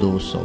200,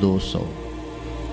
200,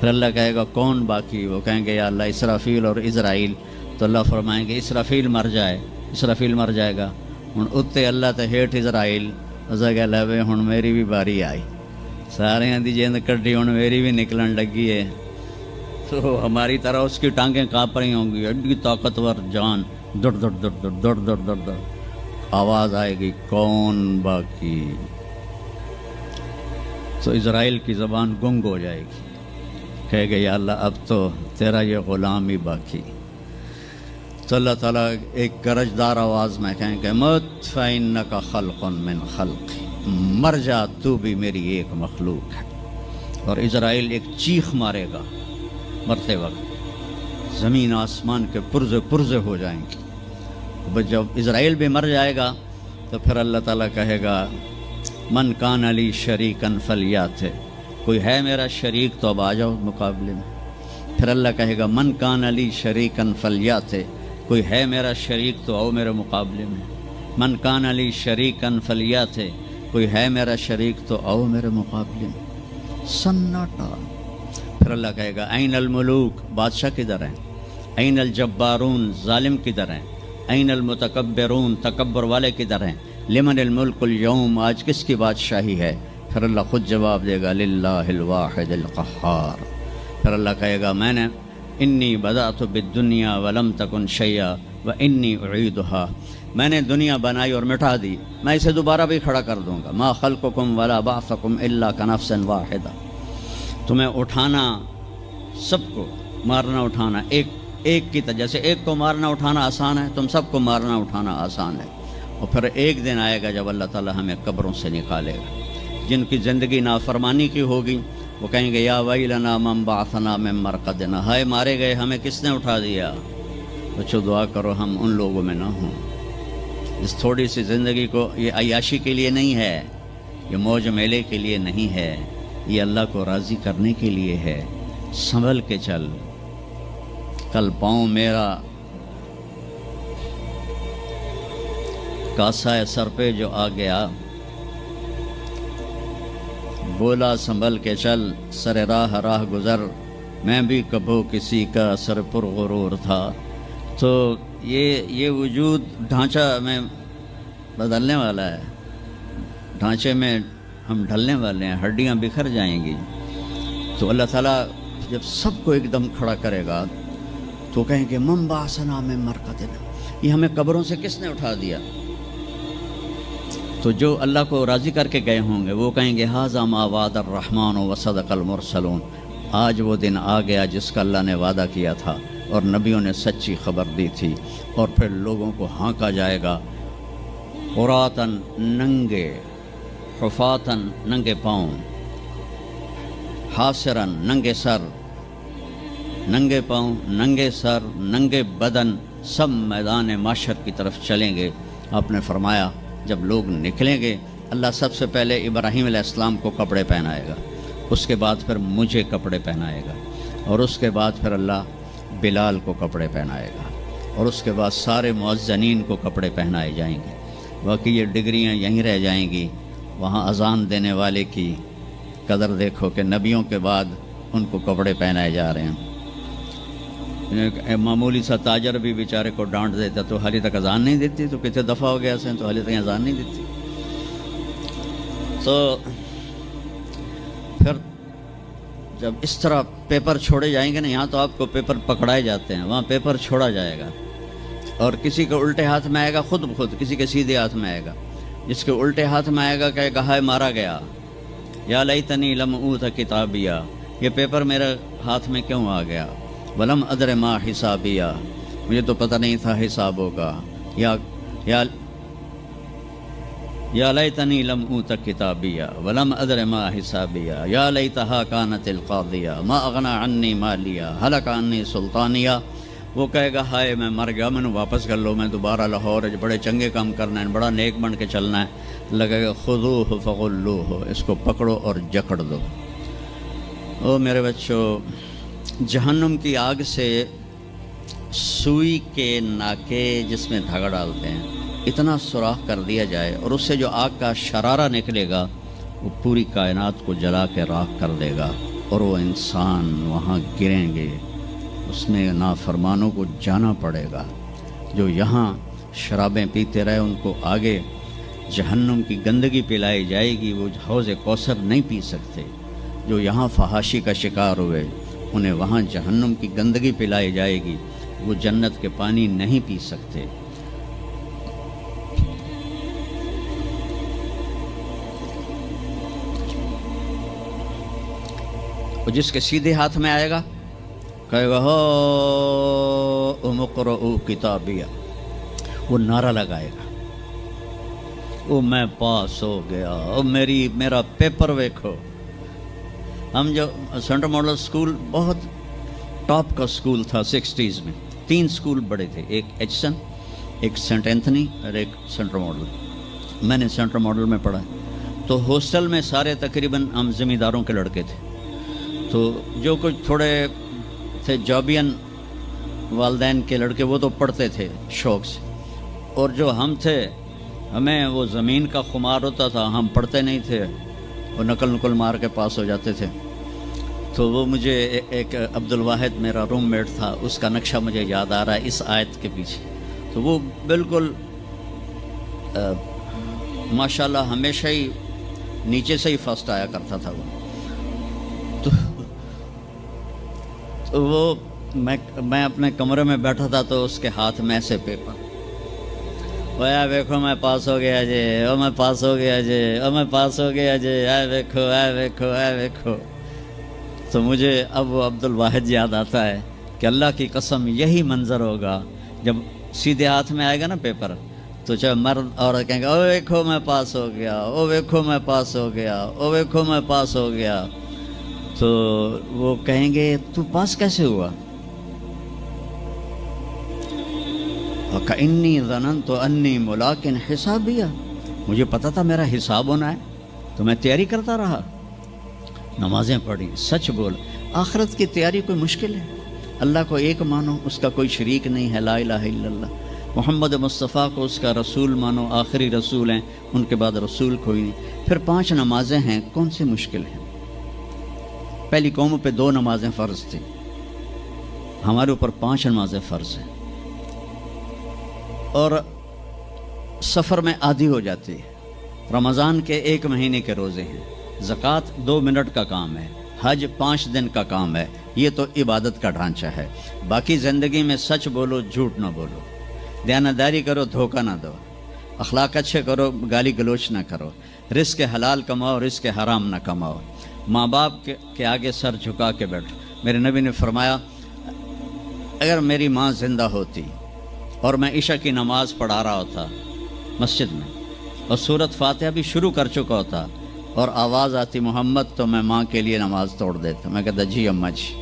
پھر اللہ کہے گا کون باقی؟ وہ کہیں گے یا اللہ اسرافیل اور اسرائیل. تو اللہ فرمائیں گے اسرافیل مر جائے. اسرافیل مر جائے گا. ہن اتنے اللہ تے ہیٹھ اسرائیل. اسا کہ لے ہن میری بھی باری آئی. سارے دی جند کڈی ہن میری بھی نکلن لگی ہے. تو ہماری طرح اس کی ٹانگیں کانپ رہی ہوں گی. ایڈی طاقتور جان. دڑ دڑ دڑ دڑ دڑ دڑ دڑ دڑ. آواز آئے گی کون باقی؟ تو اسرائیل کی زبان گنگ ہو جائے گی. کہے گے یا اللہ اب تو تیرا یہ غلام ہی باقی. تو اللہ تعالیٰ ایک گرجدار آواز میں کہیں گے مت فإنک خلق من خلقی، مر جا تو بھی میری ایک مخلوق ہے. اور اسرائیل ایک چیخ مارے گا مرتے وقت، زمین آسمان کے پرزے پرزے ہو جائیں گے. جب اسرائیل بھی مر جائے گا تو پھر اللہ تعالیٰ کہے گا من کان علی شریکن فلیات، کوئی ہے میرا شریک تو اب آ جاؤ مقابلے میں. پھر اللہ کہے گا من کان علی شریکن فلیات، کوئی ہے میرا شریک تو آؤ میرے مقابلے میں. من کان علی شریکن فلیات، کوئی ہے میرا شریک تو آؤ میرے مقابلے میں. سناٹا. پھر اللہ کہے گا این الملوک، بادشاہ کدھر ہیں؟ این الجبارون، ظالم کدھر ہیں؟ این المتکبرون، تکبر والے کدھر ہیں؟ لمن الملک اليوم، آج کس کی بادشاہی ہے؟ پھر اللہ خود جواب دے گا للہ الواحد القہار. پھر اللہ کہے گا میں نے انی بدأت بالدنیا ولم تکن شیئا وانی اعیدها، میں نے دنیا بنائی اور مٹا دی، میں اسے دوبارہ بھی کھڑا کر دوں گا. ما خلقکم ولا بعثکم الا کنفس واحدہ، تمہیں اٹھانا، سب کو مارنا اٹھانا ایک کی طرح، جیسے ایک کو مارنا اٹھانا آسان ہے، تم سب کو مارنا اٹھانا آسان ہے. اور پھر ایک دن آئے گا جب اللہ تعالیٰ ہمیں قبروں سے نکالے گا. جن کی زندگی نافرمانی کی ہوگی وہ کہیں گے یا ویلنا من بعثنا من مرقدنا، ہائے مارے گئے ہمیں کس نے اٹھا دیا. بچوں دعا کرو ہم ان لوگوں میں نہ ہوں. اس تھوڑی سی زندگی کو یہ عیاشی کے لیے نہیں ہے، یہ موج میلے کے لیے نہیں ہے، یہ اللہ کو راضی کرنے کے لیے ہے. سنبھل کے چل. کل پاؤں میرا کاسا سر پہ جو آ گیا، بولا سنبھل کے چل سر راہ راہ گزر، میں بھی کبھو کسی کا سر پر غرور تھا. تو یہ وجود ڈھانچہ میں بدلنے والا ہے، ڈھانچے میں ہم ڈھلنے والے ہیں، ہڈیاں بکھر جائیں گی. تو اللہ تعالیٰ جب سب کو ایک دم کھڑا کرے گا تو کہیں گے من بعثنا من مرقدنا، یہ ہمیں قبروں سے کس نے اٹھا دیا. تو جو اللہ کو راضی کر کے گئے ہوں گے وہ کہیں گے ھذا ما وعد الرحمن وصدق المرسلون، آج وہ دن آ گیا جس کا اللہ نے وعدہ کیا تھا اور نبیوں نے سچی خبر دی تھی. اور پھر لوگوں کو ہانکا جائے گا عراۃً، ننگے، حفاتً، ننگے پاؤں، حاسراً، ننگے سر، ننگے پاؤں، ننگے سر، ننگے بدن، سب میدان معاشر کی طرف چلیں گے. آپ نے فرمایا جب لوگ نکلیں گے اللہ سب سے پہلے ابراہیم علیہ السلام کو کپڑے پہنائے گا، اس کے بعد پھر مجھے کپڑے پہنائے گا، اور اس کے بعد پھر اللہ بلال کو کپڑے پہنائے گا، اور اس کے بعد سارے مؤذنین کو کپڑے پہنائے جائیں گے. باقی یہ ڈگریاں یہیں رہ جائیں گی. وہاں اذان دینے والے کی قدر دیکھو کہ نبیوں کے بعد ان کو کپڑے پہنائے جا رہے ہیں. معمولی سا تاجر بھی بیچارے کو ڈانٹ دیتا تو حالی تک اذان نہیں دیتی، تو کتنے دفعہ ہو گیا سے تو حالی تک اذان نہیں دیتی. تو پھر جب اس طرح پیپر چھوڑے جائیں گے نا، یہاں تو آپ کو پیپر پکڑائے جاتے ہیں، وہاں پیپر چھوڑا جائے گا، اور کسی کے الٹے ہاتھ میں آئے گا خود بخود، کسی کے سیدھے ہاتھ میں آئے گا. جس کے الٹے ہاتھ میں آئے گا کہے گا ہائے مارا گیا، یا لیتنی لم اوت کتابیہ، یہ پیپر میرے ہاتھ میں کیوں آ گیا. ولم ادر ما حسابیہ، مجھے تو پتہ نہیں تھا حساب ہوگا. یا لیتنی لم اوت کتابیہ ولم ادر ما حسابیہ، یا لیتہا کانت القاضیہ ما اغنی عنی مالیہ ہلک عنی سلطانیہ. وہ کہے گا ہائے میں مر گیا، میں نے واپس کر لو، میں دوبارہ لاہور بڑے چنگے کام کرنا ہے، بڑا نیک بن کے چلنا ہے. لگے گا خذوہ فغلوہ، اس کو پکڑو اور جکڑ دو. او میرے بچوں، جہنم کی آگ سے سوئی کے ناکے جس میں دھاگا ڈالتے ہیں اتنا سوراخ کر دیا جائے، اور اس سے جو آگ کا شرارہ نکلے گا وہ پوری کائنات کو جلا کے راکھ کر دے گا. اور وہ انسان وہاں گریں گے، اس میں نافرمانوں کو جانا پڑے گا۔ جو یہاں شرابیں پیتے رہے ان کو آگے جہنم کی گندگی پلائی جائے گی، وہ حوض کوثر نہیں پی سکتے۔ جو یہاں فحاشی کا شکار ہوئے انہیں وہاں جہنم کی گندگی پلائی جائے گی، وہ جنت کے پانی نہیں پی سکتے۔ اور جس کے سیدھے ہاتھ میں آئے گا کہے گا ہو مقرؤ کتابیہ، وہ نعرہ لگائے گا، او میں پاس ہو گیا، او میرا پیپر ویکھو۔ ہم جو سینٹرل ماڈل سکول بہت ٹاپ کا سکول تھا 60s میں، 3 سکول بڑے تھے، ایک ایچسن، ایک سینٹ اینتھنی اور ایک سینٹرل ماڈل۔ میں نے سینٹرل ماڈل میں پڑھا، تو ہاسٹل میں سارے تقریباً ہم زمینداروں کے لڑکے تھے، تو جو کچھ تھوڑے تھے جابین والدین کے لڑکے وہ تو پڑھتے تھے شوق سے، اور جو ہم تھے ہمیں وہ زمین کا خمار ہوتا تھا، ہم پڑھتے نہیں تھے، وہ نقل مار کے پاس ہو جاتے تھے۔ تو وہ مجھے ایک عبد الواحد میرا روم میٹ تھا، اس کا نقشہ مجھے یاد آ رہا ہے اس آیت کے پیچھے۔ تو وہ بالکل ماشاءاللہ ہمیشہ ہی نیچے سے ہی فرسٹ آیا کرتا تھا وہ۔ تو وہ میں اپنے کمرے میں بیٹھا تھا تو اس کے ہاتھ میں ایسے پیپر، وہ دیکھو میں پاس ہو گیا جی، او میں پاس ہو گیا جی، او میں پاس ہو گیا جی، دیکھو۔ تو مجھے اب وہ عبد الواحد یاد آتا ہے کہ اللہ کی قسم یہی منظر ہوگا جب سیدھے ہاتھ میں آئے گا نا پیپر، تو چاہے مرد عورت کہیں گے او دیکھو میں پاس ہو گیا، او دیکھو میں پاس ہو گیا، او دیکھو میں پاس ہو گیا۔ تو وہ کہیں گے تو پاس کیسے ہوا؟ وَكَإِنِّي ظَنَنْتُ أَنِّي مُلَاقٍ حِسَابِيَهْ، مجھے پتا تھا میرا حساب ہونا ہے تو میں تیاری کرتا رہا، نمازیں پڑھی، سچ بول۔ آخرت کی تیاری کوئی مشکل ہے؟ اللہ کو ایک مانو، اس کا کوئی شریک نہیں ہے، لا الہ الا اللہ۔ محمد مصطفیٰ کو اس کا رسول مانو، آخری رسول ہیں، ان کے بعد رسول کوئی نہیں۔ پھر 5 نمازیں ہیں، کون سی مشکل ہیں؟ پہلی قوموں پہ 2 نمازیں فرض تھیں، ہمارے اوپر 5 نمازیں فرض ہیں، اور سفر میں آدھی ہو جاتی ہے۔ رمضان کے 1 مہینے کے روزے ہیں، زکوٰۃ 2 منٹ کا کام ہے، حج 5 دن کا کام ہے، یہ تو عبادت کا ڈھانچہ ہے۔ باقی زندگی میں سچ بولو، جھوٹ نہ بولو، دیانتداری کرو، دھوکہ نہ دو، اخلاق اچھے کرو، گالی گلوچ نہ کرو، رزق حلال کماؤ، رزق حرام نہ کماؤ، ماں باپ کے آگے سر جھکا کے بیٹھو۔ میرے نبی نے فرمایا اگر میری ماں زندہ ہوتی اور میں عشاء کی نماز پڑھا رہا ہوتا مسجد میں اور سورۃ فاتحہ بھی شروع کر چکا ہوتا اور آواز آتی محمد، تو میں ماں کے لیے نماز توڑ دیتا۔ میں کہتا جی اماں جی،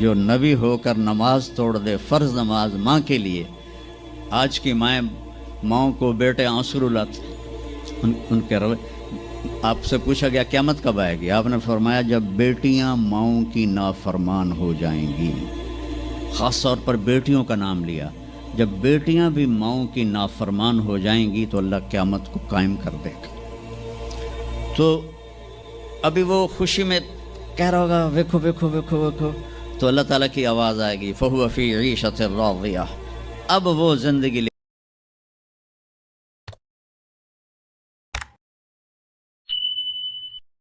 جو نبی ہو کر نماز توڑ دے، فرض نماز ماں کے لیے۔ آج کی ماؤں کو بیٹے آنسو رلاتے ان کے روے۔ آپ سے پوچھا گیا قیامت کب آئے گی؟ آپ نے فرمایا جب بیٹیاں ماؤں کی نافرمان ہو جائیں گی۔ خاص طور پر بیٹیوں کا نام لیا، جب بیٹیاں بھی ماؤں کی نافرمان ہو جائیں گی تو اللہ قیامت کو قائم کر دے گا۔ تو ابھی وہ خوشی میں کہہ رہا ہوگا ویکھو ویکھو ویکھو ویکھو، تو اللہ تعالیٰ کی آواز آئے گی فَهُوَ فِي عِيشَةٍ رَاضِيَةٍ، اب وہ زندگی